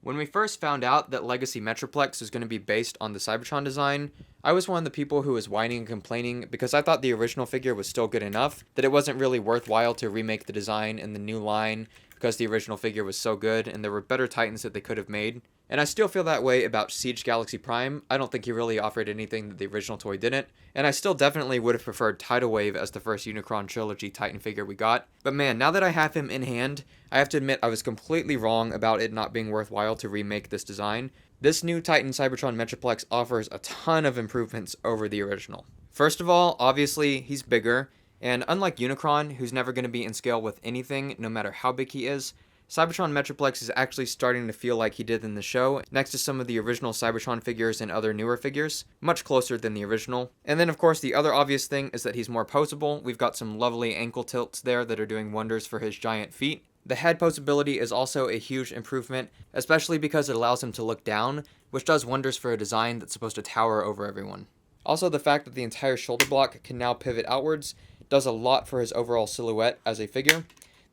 When we first found out that Legacy Metroplex was going to be based on the Cybertron design, I was one of the people who was whining and complaining because I thought the original figure was still good enough that it wasn't really worthwhile to remake the design in the new line because the original figure was so good and there were better Titans that they could have made. And I still feel that way about Siege Galaxy Prime. I don't think he really offered anything that the original toy didn't, and I still definitely would have preferred Tidal Wave as the first Unicron Trilogy Titan figure we got. But man, now that I have him in hand, I have to admit I was completely wrong about it not being worthwhile to remake this design. This new Titan Cybertron Metroplex offers a ton of improvements over the original. First of all, obviously, he's bigger, and unlike Unicron, who's never going to be in scale with anything, no matter how big he is, Cybertron Metroplex is actually starting to feel like he did in the show, next to some of the original Cybertron figures and other newer figures, much closer than the original. And then of course the other obvious thing is that he's more posable. We've got some lovely ankle tilts there that are doing wonders for his giant feet. The head posability is also a huge improvement, especially because it allows him to look down, which does wonders for a design that's supposed to tower over everyone. Also, the fact that the entire shoulder block can now pivot outwards does a lot for his overall silhouette as a figure.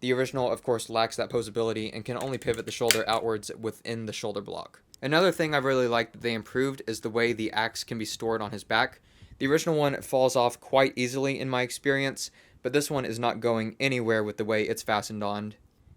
The original, of course, lacks that posability and can only pivot the shoulder outwards within the shoulder block. Another thing I really like that they improved is the way the axe can be stored on his back. The original one falls off quite easily in my experience, but this one is not going anywhere with the way it's fastened on.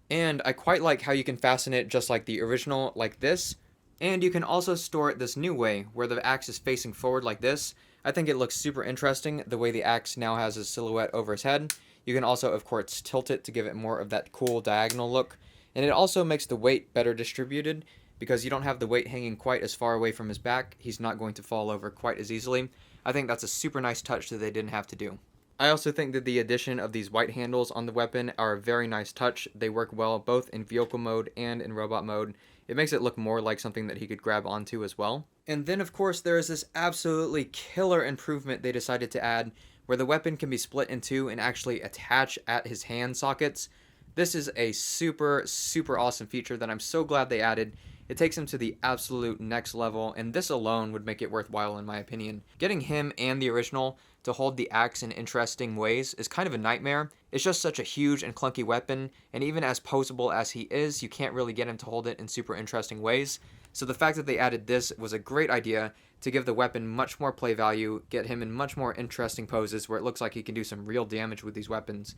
And I quite like how you can fasten it just like the original, like this. And you can also store it this new way, where the axe is facing forward like this. I think it looks super interesting, the way the axe now has a silhouette over his head. You can also, of course, tilt it to give it more of that cool diagonal look. And it also makes the weight better distributed, because you don't have the weight hanging quite as far away from his back. He's not going to fall over quite as easily. I think that's a super nice touch that they didn't have to do. I also think that the addition of these white handles on the weapon are a very nice touch. They work well both in vehicle mode and in robot mode. It makes it look more like something that he could grab onto as well. And then of course there is this absolutely killer improvement they decided to add, where the weapon can be split in two and actually attach at his hand sockets. This is a super awesome feature that I'm so glad they added. It takes him to the absolute next level, and this alone would make it worthwhile in my opinion. Getting him and the original to hold the axe in interesting ways is kind of a nightmare. It's just such a huge and clunky weapon, and even as posable as he is, you can't really get him to hold it in super interesting ways. So the fact that they added this was a great idea to give the weapon much more play value, get him in much more interesting poses where it looks like he can do some real damage with these weapons.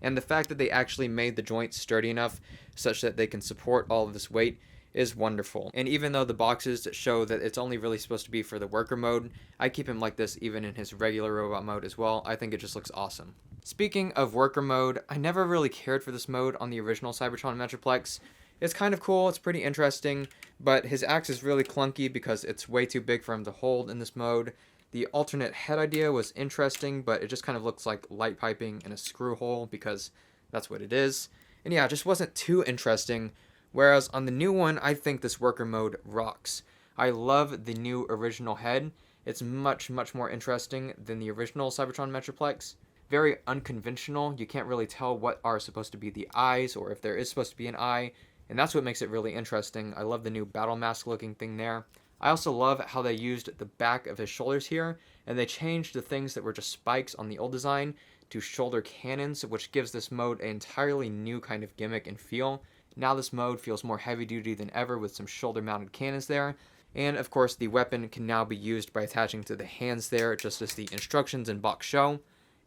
And the fact that they actually made the joints sturdy enough such that they can support all of this weight is wonderful. And even though the boxes show that it's only really supposed to be for the worker mode, I keep him like this even in his regular robot mode as well. I think it just looks awesome. Speaking of worker mode, I never really cared for this mode on the original Cybertron Metroplex. It's kind of cool, it's pretty interesting, but his axe is really clunky because it's way too big for him to hold in this mode. The alternate head idea was interesting, but it just kind of looks like light piping in a screw hole because that's what it is. And yeah, it just wasn't too interesting. Whereas on the new one, I think this worker mode rocks. I love the new original head. It's much more interesting than the original Cybertron Metroplex. Very unconventional. You can't really tell what are supposed to be the eyes or if there is supposed to be an eye. And that's what makes it really interesting. I love the new battle mask looking thing there. I also love how they used the back of his shoulders here, and they changed the things that were just spikes on the old design to shoulder cannons, which gives this mode an entirely new kind of gimmick and feel. Now this mode feels more heavy duty than ever with some shoulder mounted cannons there. And of course the weapon can now be used by attaching to the hands there, just as the instructions in box show.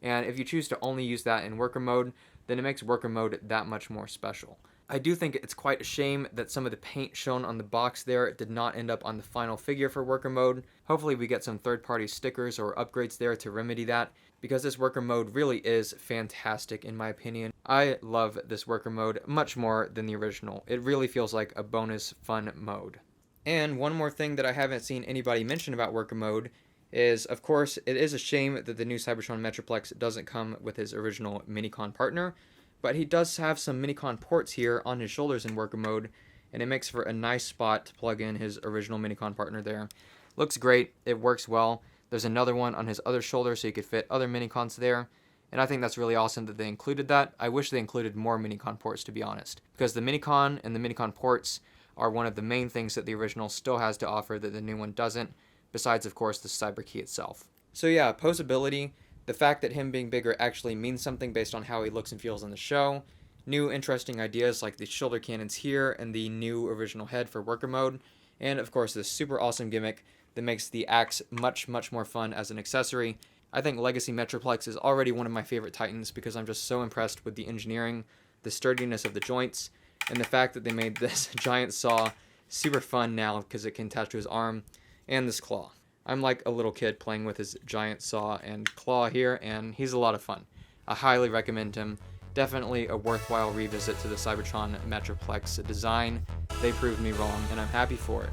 And if you choose to only use that in worker mode, then it makes worker mode that much more special. I do think it's quite a shame that some of the paint shown on the box there did not end up on the final figure for worker mode. Hopefully we get some third-party stickers or upgrades there to remedy that, because this worker mode really is fantastic in my opinion. I love this worker mode much more than the original. It really feels like a bonus fun mode. And one more thing that I haven't seen anybody mention about worker mode is, of course, it is a shame that the new Cybertron Metroplex doesn't come with his original Minicon partner, but he does have some Minicon ports here on his shoulders in worker mode, and it makes for a nice spot to plug in his original Minicon partner there. Looks great, it works well. There's another one on his other shoulder so you could fit other Minicons there, and I think that's really awesome that they included that. I wish they included more Minicon ports, to be honest, because the Minicon and the Minicon ports are one of the main things that the original still has to offer that the new one doesn't, besides of course the cyber key itself. So yeah, posability, the fact that him being bigger actually means something based on how he looks and feels in the show. new interesting ideas like the shoulder cannons here and the new original head for worker mode, and of course this super awesome gimmick that makes the axe much more fun as an accessory. I think Legacy Metroplex is already one of my favorite Titans because I'm just so impressed with the engineering, the sturdiness of the joints, and the fact that they made this giant saw super fun now because it can attach to his arm, and this claw. I'm like a little kid playing with his giant saw and claw here, and he's a lot of fun. I highly recommend him. Definitely a worthwhile revisit to the Cybertron Metroplex design. They proved me wrong, and I'm happy for it.